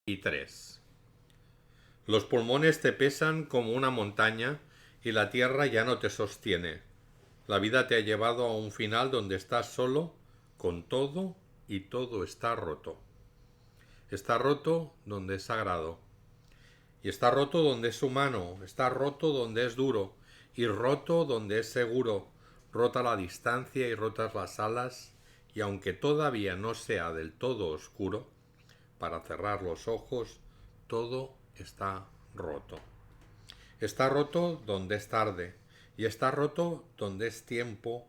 Y 3. Los pulmones te pesan como una montaña y la tierra ya no te sostiene. La vida te ha llevado a un final donde estás solo, con todo, y todo está roto. Está roto donde es sagrado. Y está roto donde es humano, está roto donde es duro, y roto donde es seguro. Rota la distancia y rotas las alas, y aunque todavía no sea del todo oscuro, para cerrar los ojos, todo está roto. Está roto donde es tarde, y está roto donde es tiempo,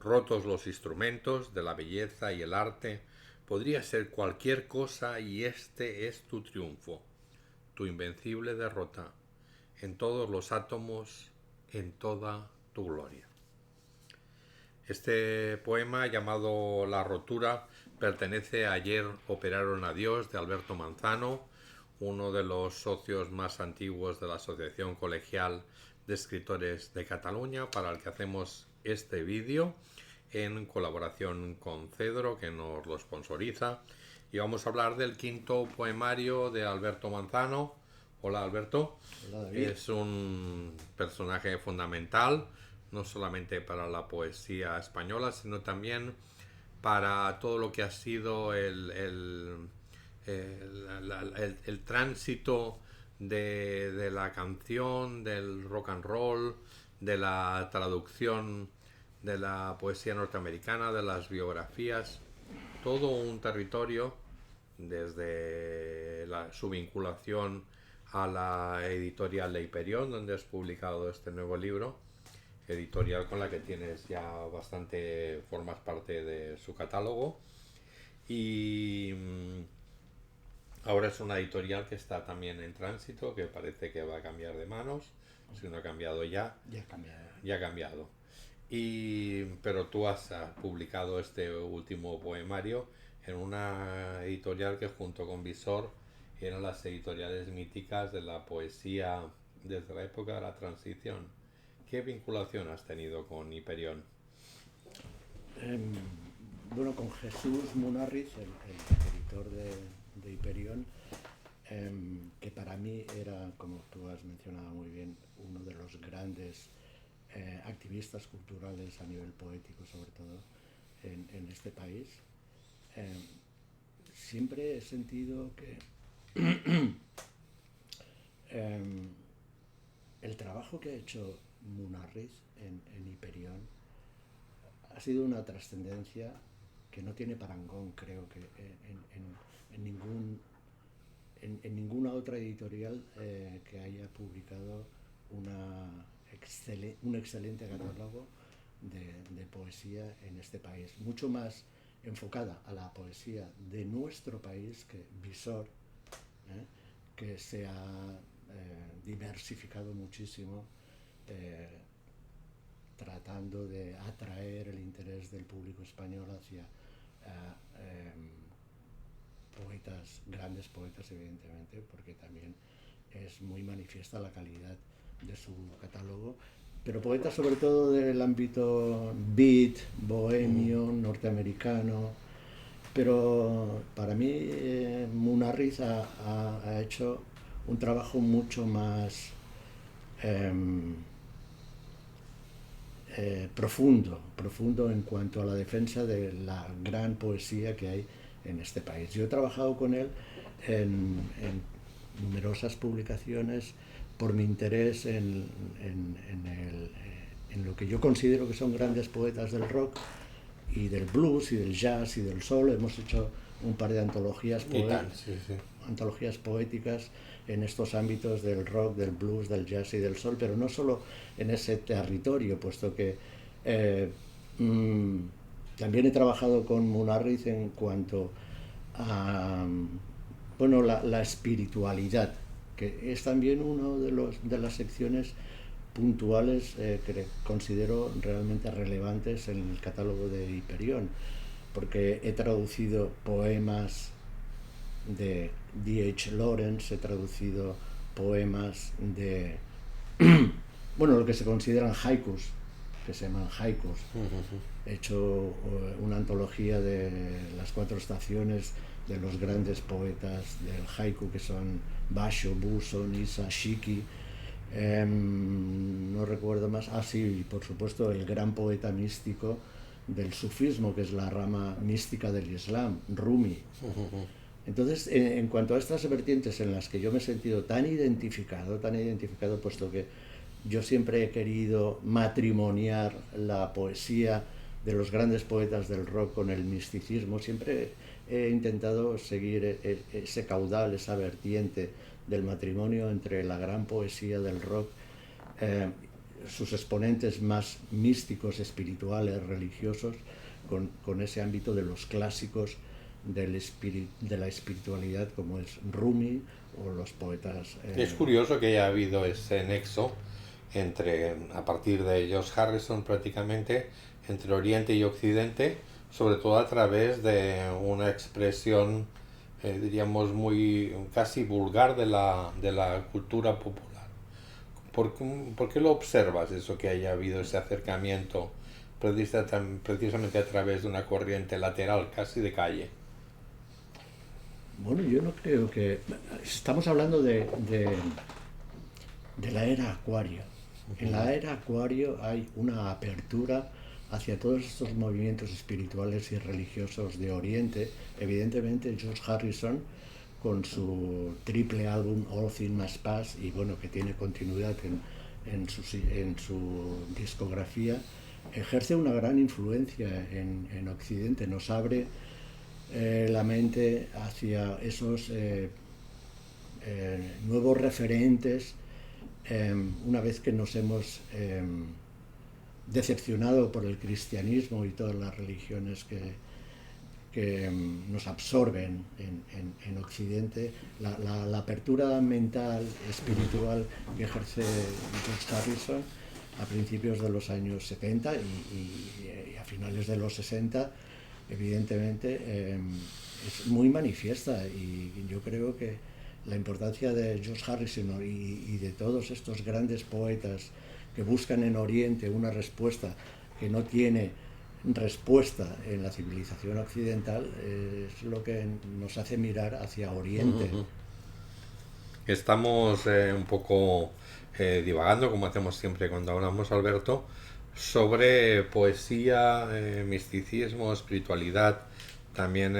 rotos los instrumentos de la belleza y el arte. Podría ser cualquier cosa y este es tu triunfo, tu invencible derrota, en todos los átomos, en toda tu gloria. Este poema, llamado La rotura, pertenece a Ayer operaron a Dios, de Alberto Manzano, uno de los socios más antiguos de la Asociación Colegial de Escritores de Cataluña, para el que hacemos este vídeo en colaboración con Cedro, que nos lo sponsoriza. Y vamos a hablar del quinto poemario de Alberto Manzano. Hola, Alberto. Hola, David. Es un personaje fundamental, no solamente para la poesía española, sino también para todo lo que ha sido el tránsito de la canción, del rock and roll, de la traducción de la poesía norteamericana, de las biografías, todo un territorio desde su vinculación a la editorial Le Hyperion, donde has publicado este nuevo libro, editorial con la que tienes ya bastante, formas parte de su catálogo, y ahora es una editorial que está también en tránsito, que parece que va a cambiar de manos, si no ha cambiado ya. Ya ha cambiado. Ya ha cambiado. Pero tú has publicado este último poemario en una editorial que, junto con Visor, eran las editoriales míticas de la poesía desde la época de la transición. ¿Qué vinculación has tenido con Hyperion? Em, bueno, con Jesús Munarriz, el editor de Hyperion, que para mí era, como tú has mencionado muy bien, uno de los grandes activistas culturales a nivel poético, sobre todo en este país. Siempre he sentido que el trabajo que ha hecho Munarriz en Hyperion ha sido una trascendencia que no tiene parangón, creo que en ninguna otra editorial que haya publicado un excelente catálogo de poesía en este país, mucho más enfocada a la poesía de nuestro país que Visor, que se ha diversificado muchísimo, tratando de atraer el interés del público español hacia poetas, grandes poetas, evidentemente, porque también es muy manifiesta la calidad de su catálogo, pero poetas sobre todo del ámbito beat, bohemio, norteamericano. Pero para mí Munarriz ha hecho un trabajo mucho más profundo en cuanto a la defensa de la gran poesía que hay en este país. Yo he trabajado con él en numerosas publicaciones por mi interés en lo que yo considero que son grandes poetas del rock y del blues y del jazz y del soul. Hemos hecho un par de antologías poéticas en estos ámbitos del rock, del blues, del jazz y del soul, pero no solo en ese territorio, puesto que también he trabajado con Munarriz en cuanto a la espiritualidad, que es también una de las secciones puntuales que considero realmente relevantes en el catálogo de Hyperion, porque he traducido poemas de D.H. Lawrence, he traducido poemas de lo que se consideran haikus, que se llaman haikus. He hecho una antología de las 4 estaciones de los grandes poetas del haiku, que son Basho, Buso, Nisa, Shiki, no recuerdo más. Ah, sí, y por supuesto el gran poeta místico del sufismo, que es la rama mística del Islam, Rumi. Entonces, en cuanto a estas vertientes en las que yo me he sentido tan identificado, puesto que yo siempre he querido matrimoniar la poesía de los grandes poetas del rock con el misticismo, siempre he intentado seguir ese caudal, esa vertiente del matrimonio entre la gran poesía del rock, sus exponentes más místicos, espirituales, religiosos, con ese ámbito de los clásicos de la espiritualidad, como es Rumi o los poetas. Es curioso que haya habido ese nexo entre, a partir de George Harrison prácticamente, entre Oriente y Occidente, sobre todo a través de una expresión, diríamos, muy casi vulgar de la cultura popular. ¿Por qué lo observas eso, que haya habido ese acercamiento precisamente a través de una corriente lateral, casi de calle? Bueno, yo no creo que... Estamos hablando de la era Acuario. En la era Acuario hay una apertura hacia todos estos movimientos espirituales y religiosos de Oriente. Evidentemente George Harrison, con su triple álbum All Things Must Pass, y bueno, que tiene continuidad en su discografía, ejerce una gran influencia en Occidente, nos abre la mente hacia esos nuevos referentes, una vez que nos hemos decepcionado por el cristianismo y todas las religiones que nos absorben en Occidente. La apertura mental, espiritual, que ejerce George Harrison a principios de los años 70 y a finales de los 60, evidentemente es muy manifiesta, y yo creo que la importancia de George Harrison y de todos estos grandes poetas que buscan en Oriente una respuesta que no tiene respuesta en la civilización occidental, es lo que nos hace mirar hacia Oriente. Estamos un poco divagando, como hacemos siempre cuando hablamos, Alberto, sobre poesía, misticismo, espiritualidad, también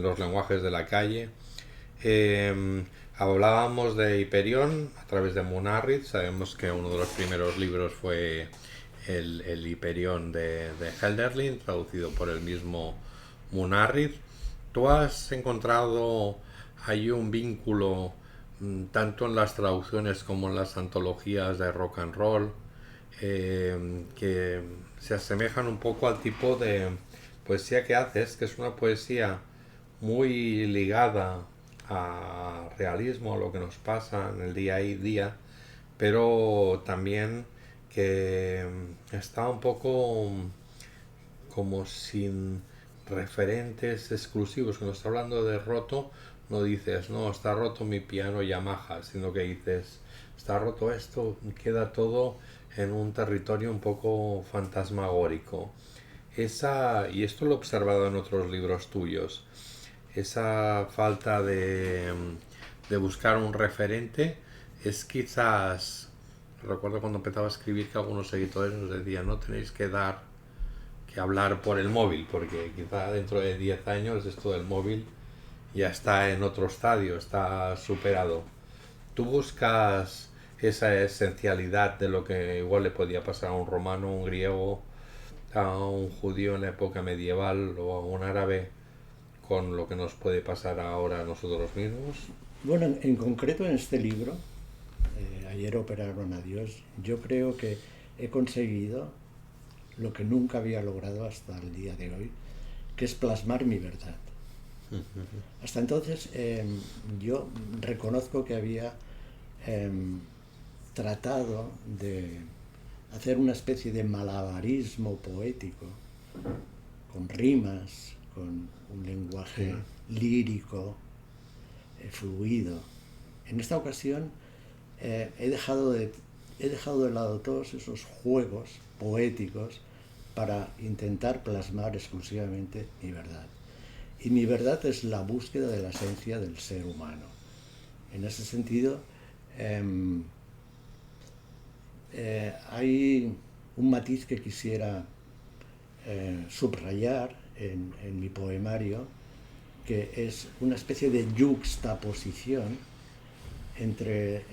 los lenguajes de la calle. Hablábamos de Hiperión a través de Munarriz. Sabemos que uno de los primeros libros fue el Hiperión de Hölderlin, traducido por el mismo Munarriz. ¿Tú has encontrado ahí un vínculo tanto en las traducciones como en las antologías de rock and roll, que se asemejan un poco al tipo de poesía que haces, que es una poesía muy ligada a realismo, a lo que nos pasa en el día a día, pero también que está un poco como sin referentes exclusivos? Cuando está hablando de roto, no dices, no, está roto mi piano Yamaha, sino que dices, está roto esto, queda todo en un territorio un poco fantasmagórico. Y esto lo he observado en otros libros tuyos, esa falta de buscar un referente es quizás... Recuerdo cuando empezaba a escribir que algunos editores nos decían, no tenéis que hablar por el móvil, porque quizá dentro de 10 años esto del móvil ya está en otro estadio, está superado. Tú buscas esa esencialidad de lo que igual le podía pasar a un romano, a un griego, a un judío en la época medieval o a un árabe, con lo que nos puede pasar ahora a nosotros mismos. Bueno, en concreto en este libro, Ayer operaron a Dios, yo creo que he conseguido lo que nunca había logrado hasta el día de hoy, que es plasmar mi verdad. Hasta entonces yo reconozco que había tratado de hacer una especie de malabarismo poético, con rimas, con un lenguaje lírico, fluido. En esta ocasión he dejado de lado todos esos juegos poéticos para intentar plasmar exclusivamente mi verdad. Y mi verdad es la búsqueda de la esencia del ser humano. En ese sentido, hay un matiz que quisiera subrayar en mi poemario, que es una especie de yuxtaposición entre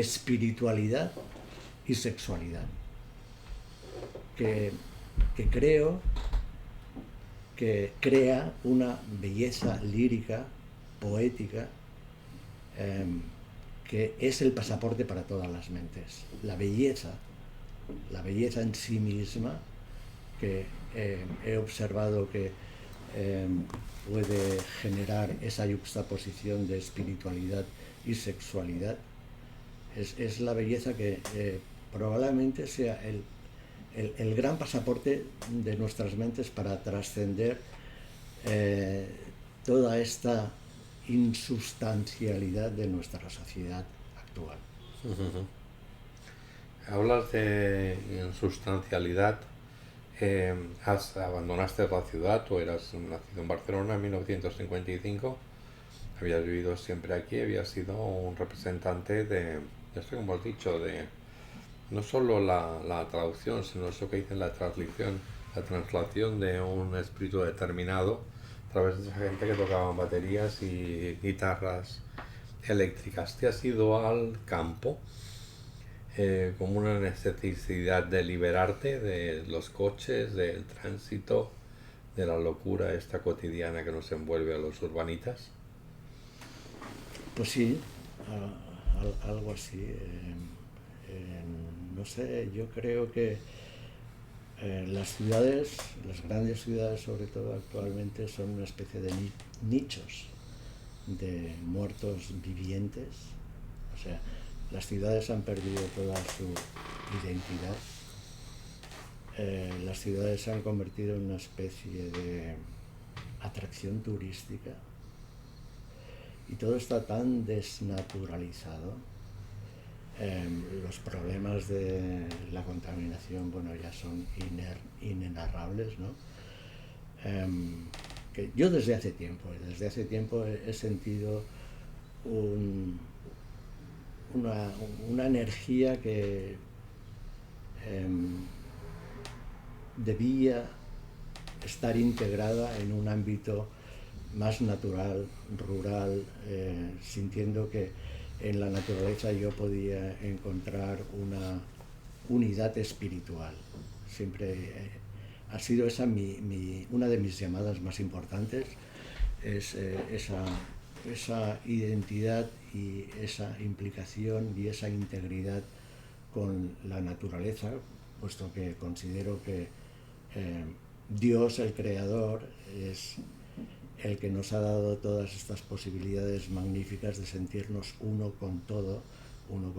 espiritualidad y sexualidad, que creo que crea una belleza lírica, poética, que es el pasaporte para todas las mentes. La belleza en sí misma, que he observado que puede generar esa yuxtaposición de espiritualidad y sexualidad, es la belleza que probablemente sea el gran pasaporte de nuestras mentes para trascender toda esta insustancialidad de nuestra sociedad actual. Hablas de insustancialidad. Abandonaste la ciudad, tú eras nacido en Barcelona en 1955, habías vivido siempre aquí, habías sido un representante de esto que hemos dicho, de no solo la traducción, sino eso que dice la translación de un espíritu determinado a través de esa gente que tocaban baterías y guitarras eléctricas. ¿Te has ido al campo como una necesidad de liberarte de los coches, del tránsito, de la locura esta cotidiana que nos envuelve a los urbanitas? Pues sí, algo así. No sé, yo creo que las ciudades, las grandes ciudades sobre todo actualmente, son una especie de nichos de muertos vivientes. O sea, las ciudades han perdido toda su identidad. Las ciudades se han convertido en una especie de atracción turística y todo está tan desnaturalizado. Los problemas de la contaminación, bueno, ya son inenarrables, ¿no? Que yo desde hace tiempo he sentido una energía que debía estar integrada en un ámbito más natural, rural, sintiendo que en la naturaleza yo podía encontrar una unidad espiritual. Siempre ha sido esa una de mis llamadas más importantes, es esa identidad y esa implicación y esa integridad con la naturaleza, puesto que considero que Dios, el Creador, es el que nos ha dado todas estas posibilidades magníficas de sentirnos uno con todo, uno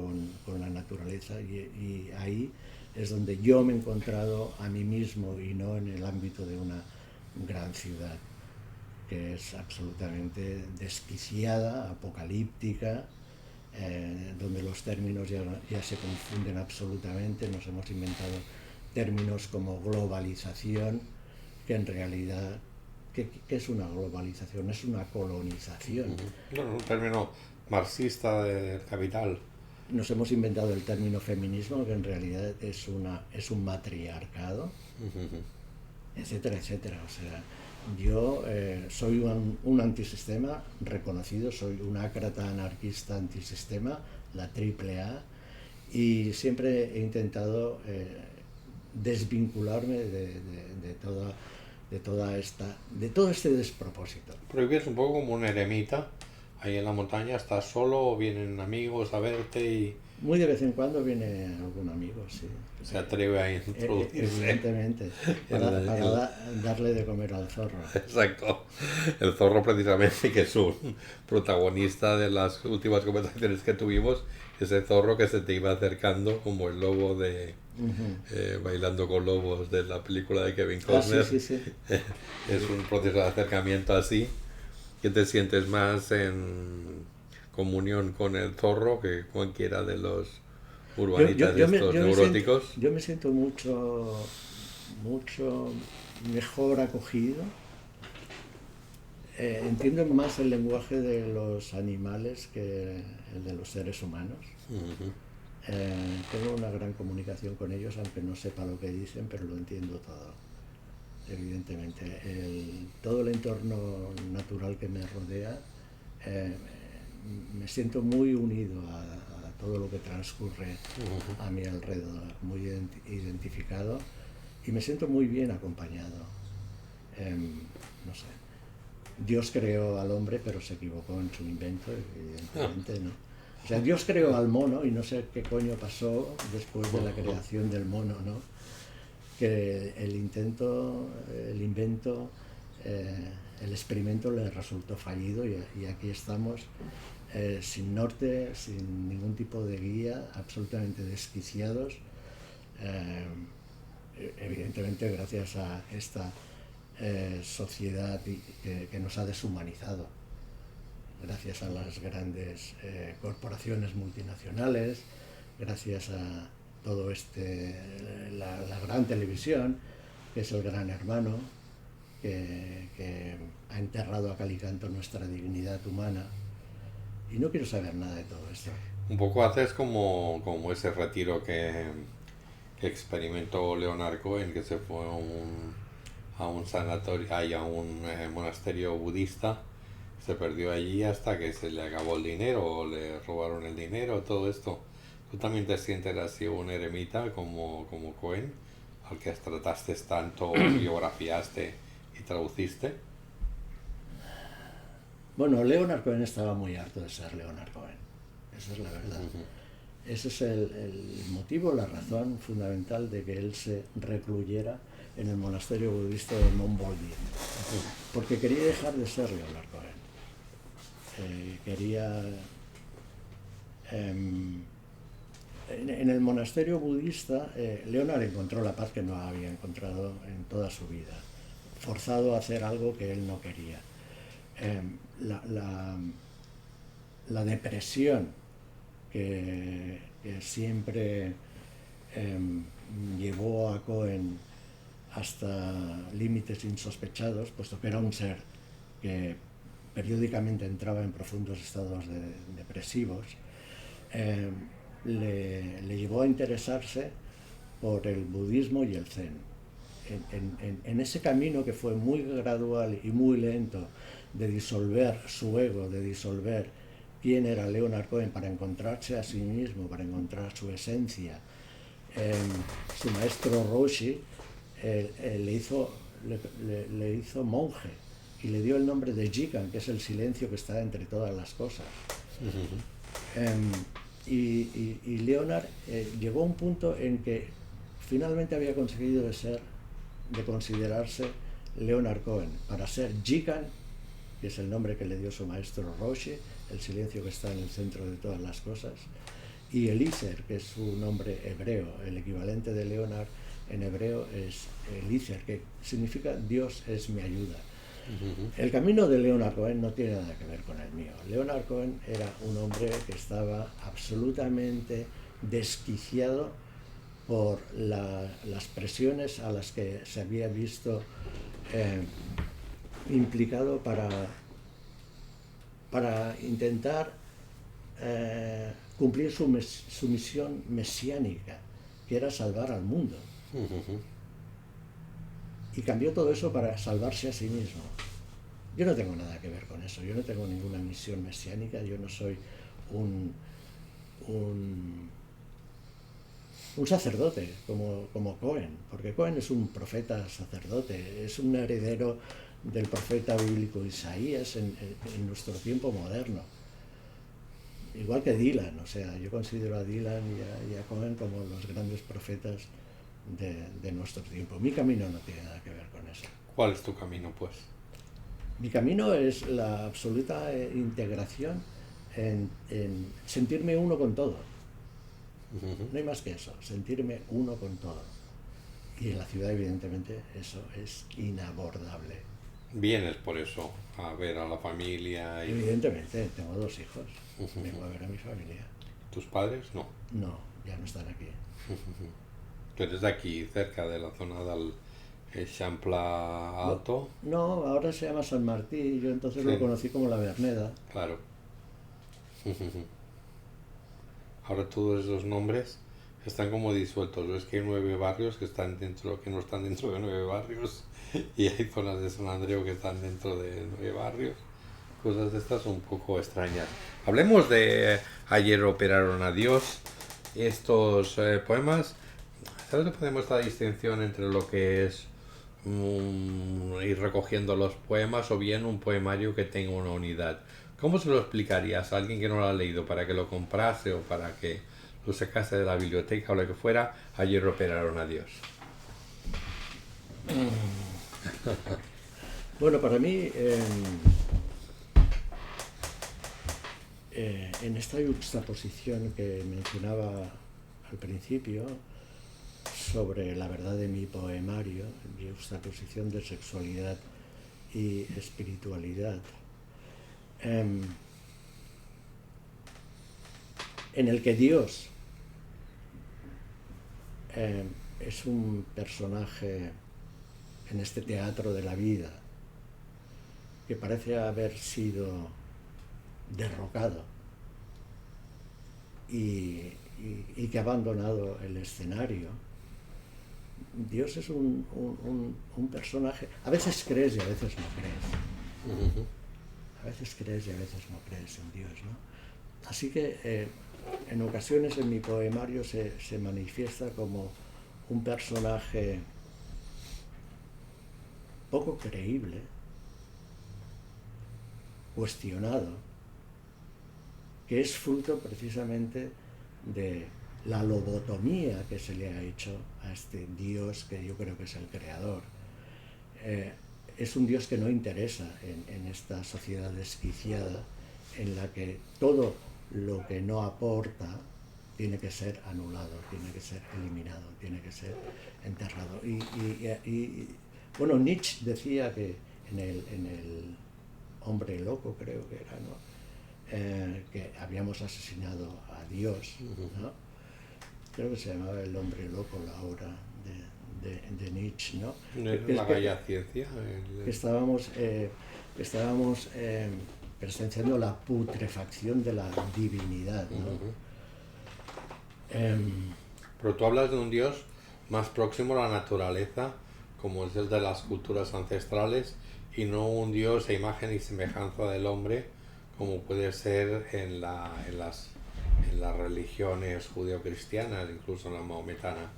con la naturaleza, y ahí es donde yo me he encontrado a mí mismo y no en el ámbito de una gran ciudad que es absolutamente desquiciada, apocalíptica, donde los términos ya se confunden absolutamente. Nos hemos inventado términos como globalización, que en realidad, ¿qué es una globalización? Es una colonización. Bueno, un término marxista del capital. Nos hemos inventado el término feminismo, que en realidad es un matriarcado, etcétera, etcétera. O sea, yo soy un antisistema reconocido, soy un ácrata anarquista antisistema, la AAA, y siempre he intentado desvincularme de todo este despropósito. Pero vives un poco como un eremita, ahí en la montaña, estás solo o vienen amigos a verte y... Muy de vez en cuando viene algún amigo, sí. Se atreve a introducirse. Evidentemente, para darle de comer al zorro. Exacto. El zorro precisamente, que es un protagonista de las últimas conversaciones que tuvimos, ese zorro que se te iba acercando como el lobo de Bailando con Lobos de la película de Kevin Costner. Sí. Es un proceso de acercamiento así, que te sientes más en comunión con el zorro que cualquiera de los urbanitas de estos neuróticos. Yo me siento mucho, mucho mejor acogido. Entiendo más el lenguaje de los animales que el de los seres humanos. Ujú. Tengo una gran comunicación con ellos, aunque no sepa lo que dicen, pero lo entiendo todo. Evidentemente, todo el entorno natural que me rodea, eh, me siento muy unido a todo lo que transcurre a mi alrededor, muy identificado y me siento muy bien acompañado. No sé. Dios creó al hombre, pero se equivocó en su invento, evidentemente, ¿no? O sea, Dios creó al mono y no sé qué coño pasó después de la creación del mono, ¿no? Que el invento, el experimento le resultó fallido y aquí estamos sin norte, sin ningún tipo de guía, absolutamente desquiciados, evidentemente gracias a esta sociedad que nos ha deshumanizado, gracias a las grandes corporaciones multinacionales, gracias a todo la gran televisión, que es el gran hermano, que ha enterrado a cal y canto nuestra dignidad humana. Y no quiero saber nada de todo esto. Un poco haces como ese retiro que experimentó Leonard Cohen, que se fue a un sanatorio, a un monasterio budista, se perdió allí hasta que se le acabó el dinero o le robaron el dinero, todo esto. ¿Tú también te sientes así un eremita como Cohen, al que trataste tanto, biografiaste y traduciste? Bueno, Leonard Cohen estaba muy harto de ser Leonard Cohen, esa es la verdad. Ese es el motivo, la razón fundamental de que él se recluyera en el monasterio budista de Mont Bolvie, porque quería dejar de ser Leonard Cohen. En el monasterio budista, Leonard encontró la paz que no había encontrado en toda su vida, forzado a hacer algo que él no quería. La depresión que siempre llevó a Cohen hasta límites insospechados, puesto que era un ser que periódicamente entraba en profundos estados depresivos, le llevó a interesarse por el budismo y el zen. En ese camino que fue muy gradual y muy lento de disolver su ego, de disolver quién era Leonard Cohen para encontrarse a sí mismo, para encontrar su esencia, su maestro Roshi le hizo monje y le dio el nombre de Jikan, que es el silencio que está entre todas las cosas. Y Leonard llegó a un punto en que finalmente había conseguido de considerarse Leonard Cohen. Para ser Jikan, que es el nombre que le dio su maestro Roshi, el silencio que está en el centro de todas las cosas, y Eliezer, que es su nombre hebreo, el equivalente de Leonard en hebreo es Eliezer, que significa Dios es mi ayuda. El camino de Leonard Cohen no tiene nada que ver con el mío. Leonard Cohen era un hombre que estaba absolutamente desquiciado por las presiones a las que se había visto implicado para intentar cumplir su misión mesiánica, que era salvar al mundo. Y cambió todo eso para salvarse a sí mismo. Yo no tengo nada que ver con eso, yo no tengo ninguna misión mesiánica, yo no soy un sacerdote como Cohen, porque Cohen es un profeta sacerdote, es un heredero del profeta bíblico Isaías en nuestro tiempo moderno. Igual que Dylan, o sea, yo considero a Dylan y a Cohen como los grandes profetas de nuestro tiempo. Mi camino no tiene nada que ver con eso. ¿Cuál es tu camino, pues? Mi camino es la absoluta integración en sentirme uno con todo. No hay más que eso, sentirme uno con todo. Y en la ciudad, evidentemente, eso es inabordable. ¿Vienes por eso a ver a la familia? Evidentemente, tengo 2 hijos. Vengo a ver a mi familia. ¿Tus padres? No. No, ya no están aquí. Tú eres de aquí, cerca de la zona del Champla Alto. No, ahora se llama San Martí, yo entonces Sí, lo conocí como la Verneda. claro. Ahora todos esos nombres están como disueltos. Es que hay 9 barrios que están dentro, que no están dentro de 9 barrios, y hay zonas de San Andreu que están dentro de 9 barrios. Cosas de estas un poco extrañas. Hablemos de Ayer operaron a Dios. Estos poemas, ¿sabes que podemos esta distinción entre lo que es ir recogiendo los poemas o bien un poemario que tenga una unidad? ¿Cómo se lo explicarías a alguien que no lo ha leído para que lo comprase o para que lo sacase de la biblioteca o lo que fuera? Ayer operaron a Dios. Bueno, para mí, en esta juxtaposición que mencionaba al principio sobre la verdad de mi poemario, juxtaposición de sexualidad y espiritualidad, en el que Dios es un personaje en este teatro de la vida que parece haber sido derrocado y que ha abandonado el escenario. Dios es un personaje, a veces crees y a veces no crees. A veces crees y a veces no crees en Dios, ¿no? Así que en ocasiones en mi poemario se manifiesta como un personaje poco creíble, cuestionado, que es fruto precisamente de la lobotomía que se le ha hecho a este Dios que yo creo que es el creador. Es un Dios que no interesa en esta sociedad desquiciada en la que todo lo que no aporta tiene que ser anulado, tiene que ser eliminado, tiene que ser enterrado. Y bueno, Nietzsche decía que en el Hombre Loco, creo que era, ¿no? Que habíamos asesinado a Dios, ¿no? Creo que se llamaba El Hombre Loco, la obra de Nietzsche, ¿no? La Gaia Ciencia. Que estábamos presenciando la putrefacción de la divinidad, ¿no? Pero tú hablas de un Dios más próximo a la naturaleza, como es el de las culturas ancestrales, y no un Dios a imagen y semejanza del hombre, como puede ser en las religiones judeocristianas, incluso en la maometana.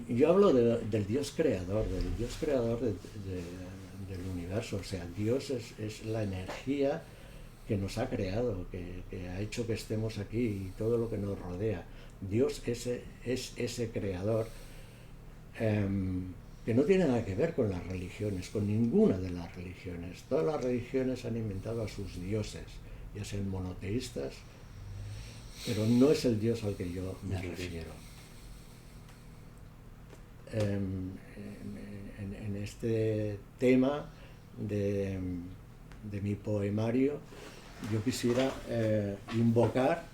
Yo hablo del Dios creador, del universo. O sea, Dios es la energía que nos ha creado, que ha hecho que estemos aquí y todo lo que nos rodea. Dios es ese creador que no tiene nada que ver con las religiones, con ninguna de las religiones. Todas las religiones han inventado a sus dioses, ya sean monoteístas, pero no es el Dios al que yo me refiero. En este tema de mi poemario, yo quisiera invocar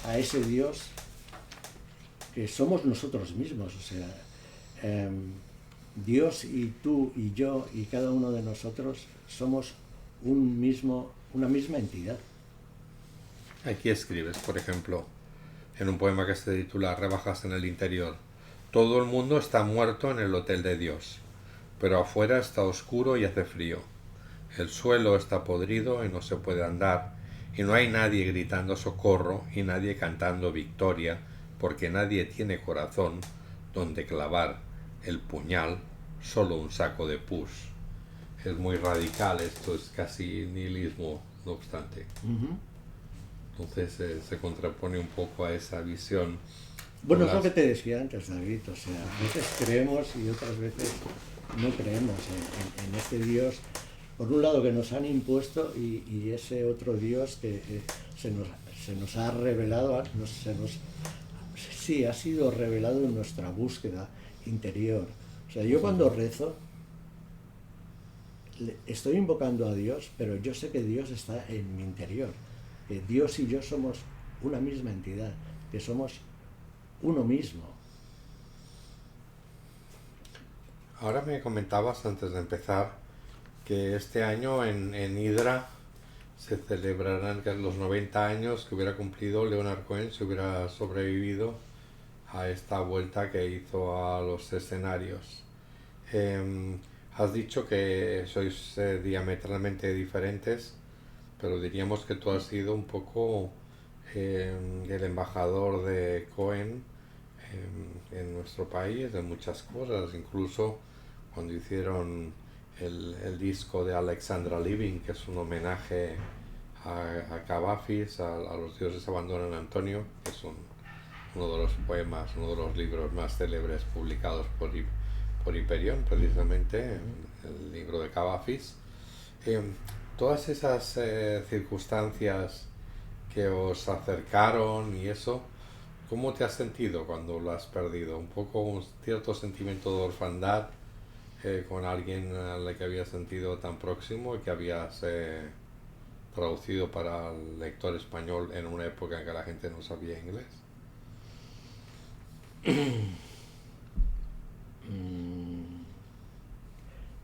a ese Dios que somos nosotros mismos. O sea, Dios y tú y yo y cada uno de nosotros somos una misma entidad. Aquí escribes, por ejemplo, en un poema que se titula Rebajas en el interior: todo el mundo está muerto en el hotel de Dios, pero afuera está oscuro y hace frío. El suelo está podrido y no se puede andar, y no hay nadie gritando socorro y nadie cantando victoria, porque nadie tiene corazón donde clavar el puñal, solo un saco de pus. Es muy radical, esto es casi nihilismo, no obstante. Entonces se contrapone un poco a esa visión. Bueno, es lo que te decía antes, David. O sea, a veces creemos y otras veces no creemos en este Dios, por un lado, que nos han impuesto, y ese otro Dios que se nos ha revelado, sí, ha sido revelado en nuestra búsqueda interior. O sea, yo cuando rezo estoy invocando a Dios, pero yo sé que Dios está en mi interior, que Dios y yo somos una misma entidad, que somos uno mismo. Ahora me comentabas antes de empezar que este año en Hydra se celebrarán los 90 años que hubiera cumplido Leonard Cohen si hubiera sobrevivido a esta vuelta que hizo a los escenarios. Has dicho que sois diametralmente diferentes, pero diríamos que tú has sido un poco el embajador de Cohen en nuestro país, de muchas cosas, incluso cuando hicieron el disco de Alexandra Living, que es un homenaje a Cavafis, a los dioses abandonan a Antonio, que es uno de los poemas, uno de los libros más célebres publicados por Hyperion, precisamente, el libro de Cavafis. Todas esas circunstancias que os acercaron y eso, ¿cómo te has sentido cuando lo has perdido? Un poco un cierto sentimiento de orfandad con alguien al que habías sentido tan próximo y que habías traducido para el lector español en una época en que la gente no sabía inglés.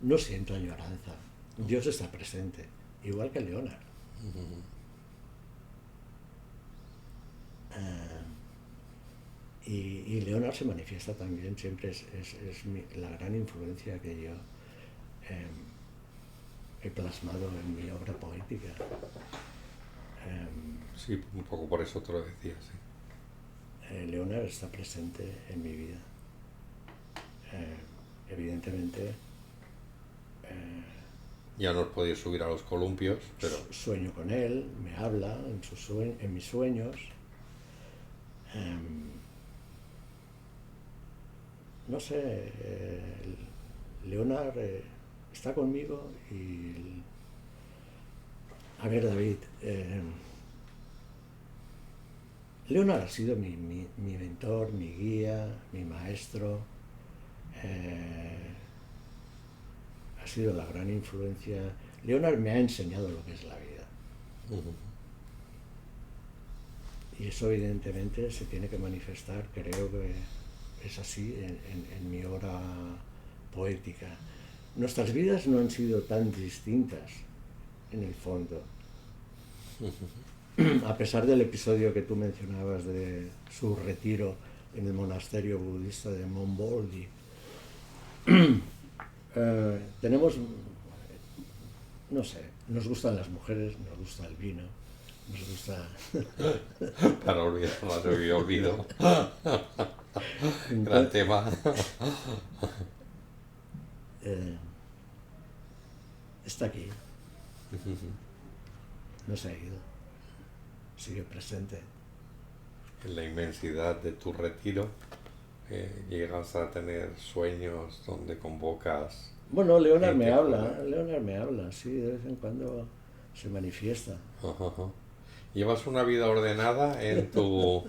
No siento añoranza. Dios está presente, igual que Leonard. Y Leonard se manifiesta también, siempre es la gran influencia que yo he plasmado en mi obra poética. Sí, un poco por eso te lo decía, sí. Leonard está presente en mi vida. Evidentemente, ya no os podéis subir a los columpios, pero sueño con él, me habla en mis sueños. No sé, Leonard está conmigo y... A ver, David, Leonard ha sido mi mentor, mi guía, mi maestro, ha sido la gran influencia. Leonard me ha enseñado lo que es la vida. Y eso evidentemente se tiene que manifestar, creo que es así, en mi obra poética. Nuestras vidas no han sido tan distintas, en el fondo. A pesar del episodio que tú mencionabas de su retiro en el monasterio budista de Mont Boldi, tenemos, no sé, nos gustan las mujeres, nos gusta el vino, nos gusta... Para olvidarlo, yo olvido. Gran tema. Está aquí. No se ha ido. Sigue presente. En la inmensidad de tu retiro, llegas a tener sueños donde convocas. Bueno, Leonard me habla, sí, de vez en cuando se manifiesta. ¿Llevas una vida ordenada en tu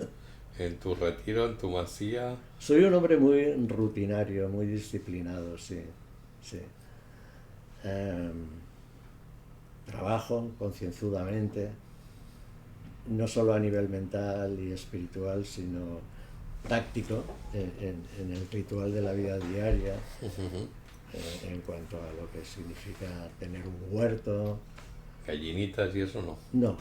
retiro, en tu masía? Soy un hombre muy rutinario, muy disciplinado, sí. Trabajo concienzudamente, no solo a nivel mental y espiritual, sino práctico en el ritual de la vida diaria, en cuanto a lo que significa tener un huerto. ¿Gallinitas y eso no? No,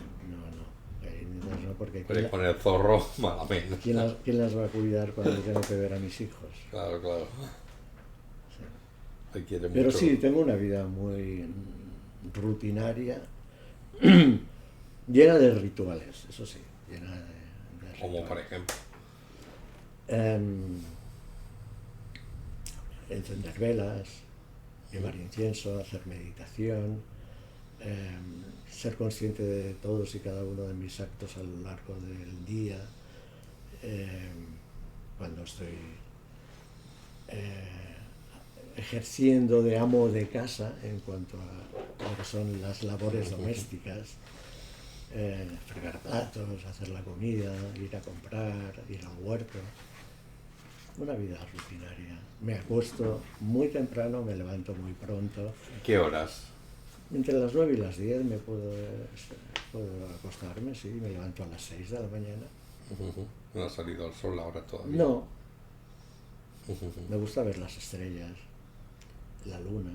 gallinitas no, porque... Pero con el zorro, malamente. ¿Quién las va a cuidar cuando tengo que ver a mis hijos? Claro. Sí. Quiere Pero mucho. sí, tengo una vida muy rutinaria, llena de rituales, eso sí, llena de rituales. Como por ejemplo. Encender velas, llevar incienso, hacer meditación, ser consciente de todos y cada uno de mis actos a lo largo del día, cuando estoy ejerciendo de amo de casa en cuanto a lo que son las labores domésticas, fregar platos, hacer la comida, ir a comprar, ir al huerto. Una vida rutinaria. Me acuesto muy temprano, me levanto muy pronto. ¿Qué horas? Entre las 9 y las 10 puedo acostarme, sí, me levanto a las 6 de la mañana. No ha salido el sol ahora todavía. No, me gusta ver las estrellas, la luna.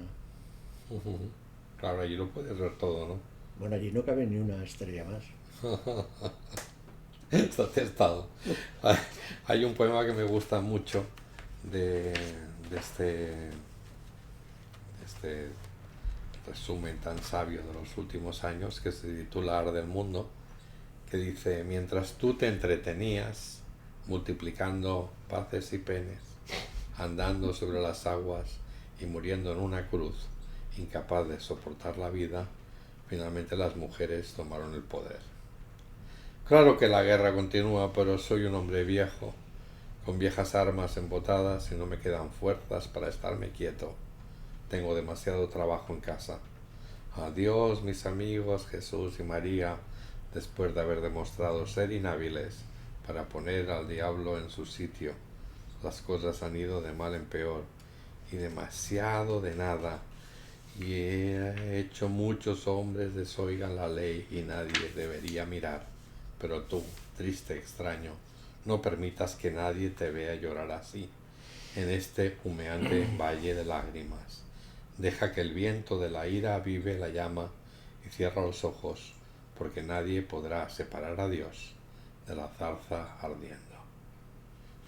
Claro, allí lo puedes ver todo, ¿no? Bueno, allí no cabe ni una estrella más. Está testado. Hay un poema que me gusta mucho de este resumen tan sabio de los últimos años, que se titula Ar del Mundo, que dice: mientras tú te entretenías multiplicando paces y penes, andando sobre las aguas y muriendo en una cruz, incapaz de soportar la vida, finalmente las mujeres tomaron el poder. Claro que la guerra continúa, pero soy un hombre viejo, con viejas armas embotadas y no me quedan fuerzas para estarme quieto. Tengo demasiado trabajo en casa. Adiós, mis amigos Jesús y María, después de haber demostrado ser inhábiles para poner al diablo en su sitio. Las cosas han ido de mal en peor y demasiado de nada. Y he hecho muchos hombres desoigan la ley y nadie debería mirar. Pero tú, triste extraño, no permitas que nadie te vea llorar así, en este humeante valle de lágrimas. Deja que el viento de la ira avive la llama y cierra los ojos, porque nadie podrá separar a Dios de la zarza ardiendo.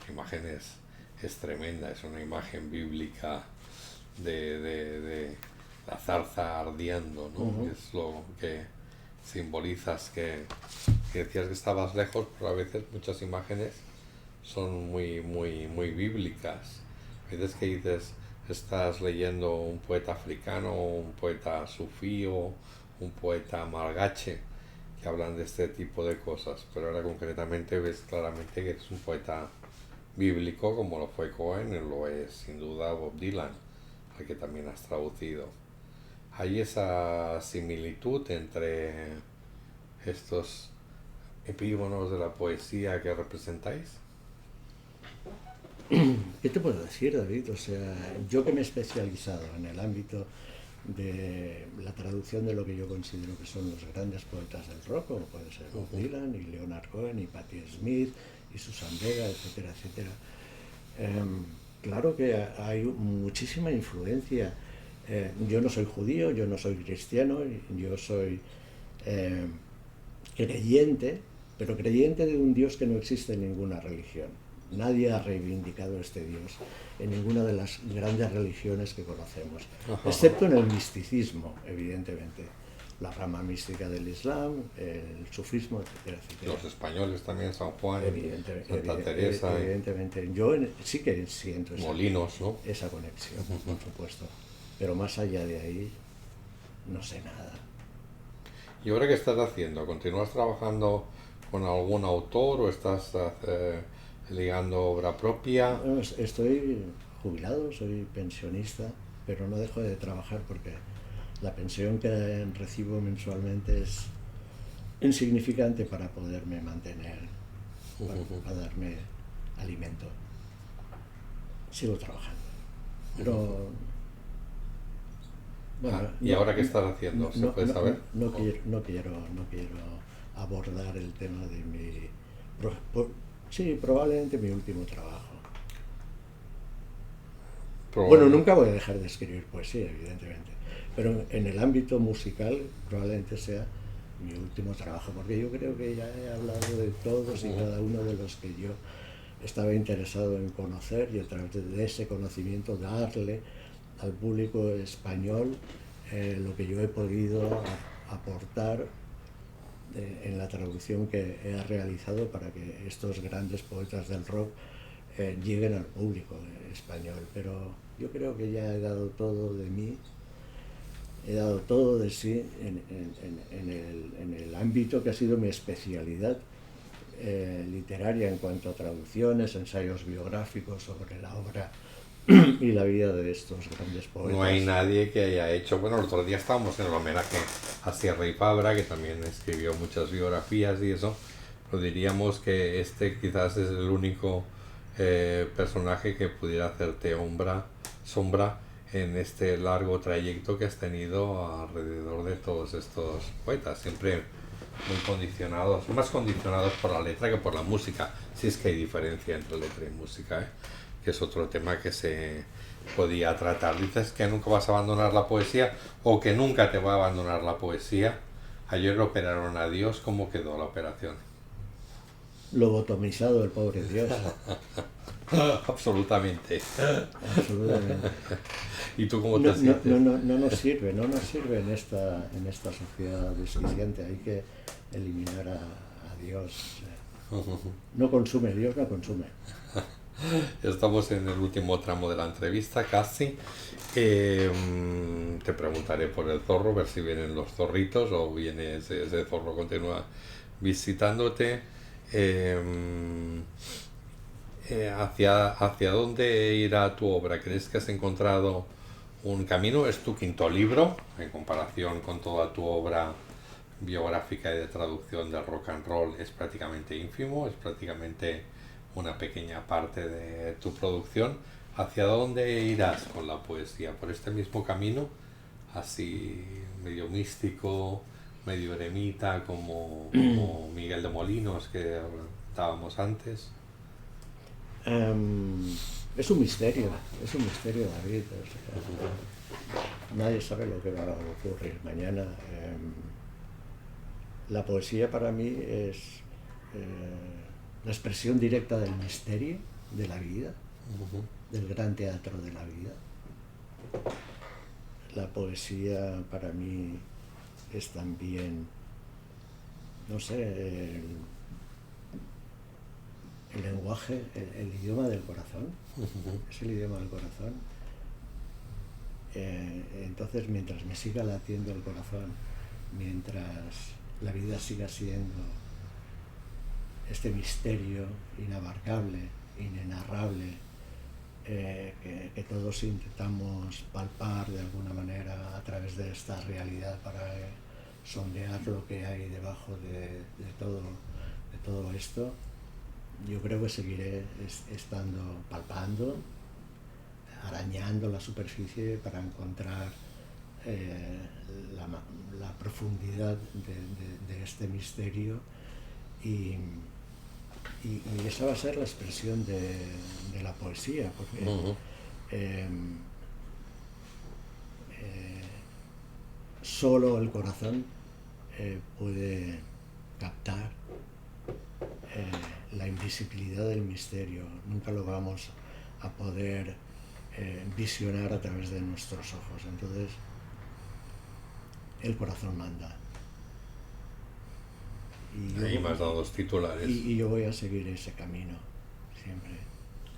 La imagen es tremenda, es una imagen bíblica de la zarza ardiendo, ¿no? Es lo que simbolizas, que decías que estabas lejos, pero a veces muchas imágenes son muy bíblicas. A veces que dices, estás leyendo un poeta africano, un poeta sufí o un poeta malgache, que hablan de este tipo de cosas, pero ahora concretamente ves claramente que es un poeta bíblico, como lo fue Cohen, y lo es sin duda Bob Dylan, al que también has traducido. Hay esa similitud entre estos epígonos de la poesía que representáis. ¿Qué te puedo decir, David? O sea, yo que me he especializado en el ámbito de la traducción de lo que yo considero que son los grandes poetas del rock, como puede ser Bob Dylan y Leonard Cohen y Patti Smith y Susan Vega, etcétera, etcétera. Claro que hay muchísima influencia. Yo no soy judío, yo no soy cristiano, yo soy creyente, pero creyente de un Dios que no existe en ninguna religión. Nadie ha reivindicado este Dios en ninguna de las grandes religiones que conocemos, excepto en el misticismo, evidentemente. La rama mística del Islam, el sufismo, etcétera, etcétera. Los españoles también, San Juan, Santa Teresa. Evidentemente. Yo sí que siento Molinos, ¿no? Esa conexión, por supuesto. Pero más allá de ahí, no sé nada. ¿Y ahora qué estás haciendo? ¿Continúas trabajando con algún autor o estás ligando obra propia? Bueno, estoy jubilado, soy pensionista, pero no dejo de trabajar porque la pensión que recibo mensualmente es insignificante para poderme mantener, para darme alimento. Sigo trabajando. Pero bueno, ¿y ahora qué estás haciendo? ¿Se puede saber? No quiero abordar el tema de mi... sí, probablemente mi último trabajo. Bueno, nunca voy a dejar de escribir poesía, evidentemente, pero en el ámbito musical probablemente sea mi último trabajo, porque yo creo que ya he hablado de todos y cada uno de los que yo estaba interesado en conocer, y a través de ese conocimiento darle al público español lo que yo he podido aportar en la traducción que he realizado para que estos grandes poetas del rock lleguen al público español. Pero yo creo que ya he dado todo de mí, he dado todo de sí en el ámbito que ha sido mi especialidad literaria en cuanto a traducciones, ensayos biográficos sobre la obra y la vida de estos grandes poetas. No hay nadie que haya hecho... Bueno, el otro día estábamos en el homenaje a Sierra y Fabra, que también escribió muchas biografías y eso, pero diríamos que este quizás es el único personaje que pudiera hacerte sombra en este largo trayecto que has tenido alrededor de todos estos poetas, siempre muy condicionados, más condicionados por la letra que por la música, si es que hay diferencia entre letra y música, ¿eh? Que es otro tema que se podía tratar. Dices que nunca vas a abandonar la poesía o que nunca te va a abandonar la poesía. Ayer operaron a Dios, ¿cómo quedó la operación? Lobotomizado el pobre Dios. Absolutamente. Absolutamente. ¿Y tú cómo te sientes? No nos sirve en esta sociedad desquiciante. Hay que eliminar a Dios. No consume, Dios no consume. Estamos en el último tramo de la entrevista, casi. Te preguntaré por el zorro, ver si vienen los zorritos o viene ese zorro continúa visitándote. ¿Hacia dónde irá tu obra? ¿Crees que has encontrado un camino? Es tu quinto libro, en comparación con toda tu obra biográfica y de traducción del rock and roll, es prácticamente ínfimo, es prácticamente una pequeña parte de tu producción. ¿Hacia dónde irás con la poesía? ¿Por este mismo camino? Así medio místico, medio eremita, como Miguel de Molinos, que estábamos antes. Es un misterio, David. O sea, nadie sabe lo que va a ocurrir mañana. La poesía para mí es la expresión directa del misterio de la vida, del gran teatro de la vida. La poesía para mí es también, no sé, el lenguaje, el idioma del corazón. Es el idioma del corazón. Entonces, mientras me siga latiendo el corazón, mientras la vida siga siendo este misterio inabarcable, inenarrable, que todos intentamos palpar de alguna manera a través de esta realidad para sondear lo que hay debajo de todo esto, yo creo que seguiré estando palpando, arañando la superficie para encontrar la profundidad de este misterio y esa va a ser la expresión de la poesía, porque solo el corazón puede captar la invisibilidad del misterio. Nunca lo vamos a poder visionar a través de nuestros ojos. Entonces, el corazón manda. Ahí me has dado dos titulares. Y yo voy a seguir ese camino, siempre.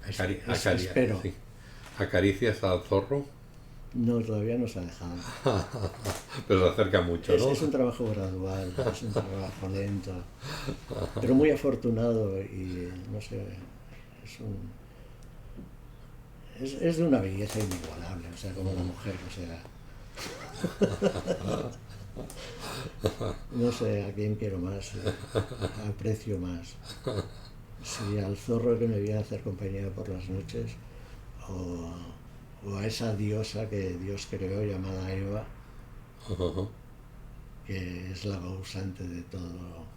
Espero. Sí. ¿Acaricias al zorro? No, todavía no se ha dejado. Pero se acerca mucho, ¿no? Es un trabajo gradual, es un trabajo lento, pero muy afortunado y, no sé, es de una belleza inigualable, o sea, como la mujer, o sea... No sé a quién quiero más, aprecio más. Si al zorro que me viene a hacer compañía por las noches o a esa diosa que Dios creó llamada Eva, que es la causante de todo.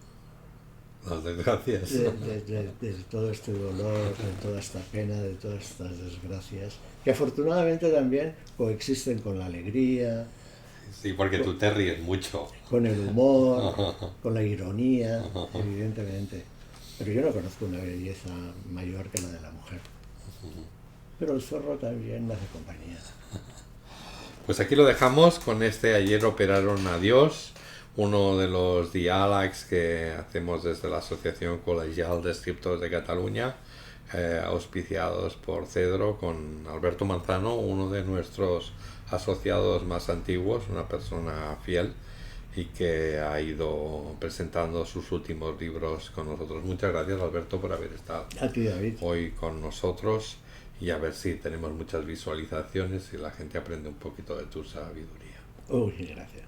Las desgracias. De todo este dolor, de toda esta pena, de todas estas desgracias, que afortunadamente también coexisten con la alegría. Sí, porque tú te ríes mucho. Con el humor, con la ironía, evidentemente. Pero yo no conozco una belleza mayor que la de la mujer. Pero el zorro también me hace compañía. Pues aquí lo dejamos con este Ayer operaron a Dios, uno de los diálogos que hacemos desde la Asociación Colegial de Escritores de Cataluña, auspiciados por Cedro, con Alberto Manzano, uno de nuestros asociados más antiguos, una persona fiel y que ha ido presentando sus últimos libros con nosotros. Muchas gracias, Alberto, por haber estado hoy con nosotros y a ver si tenemos muchas visualizaciones y la gente aprende un poquito de tu sabiduría. Uy, gracias.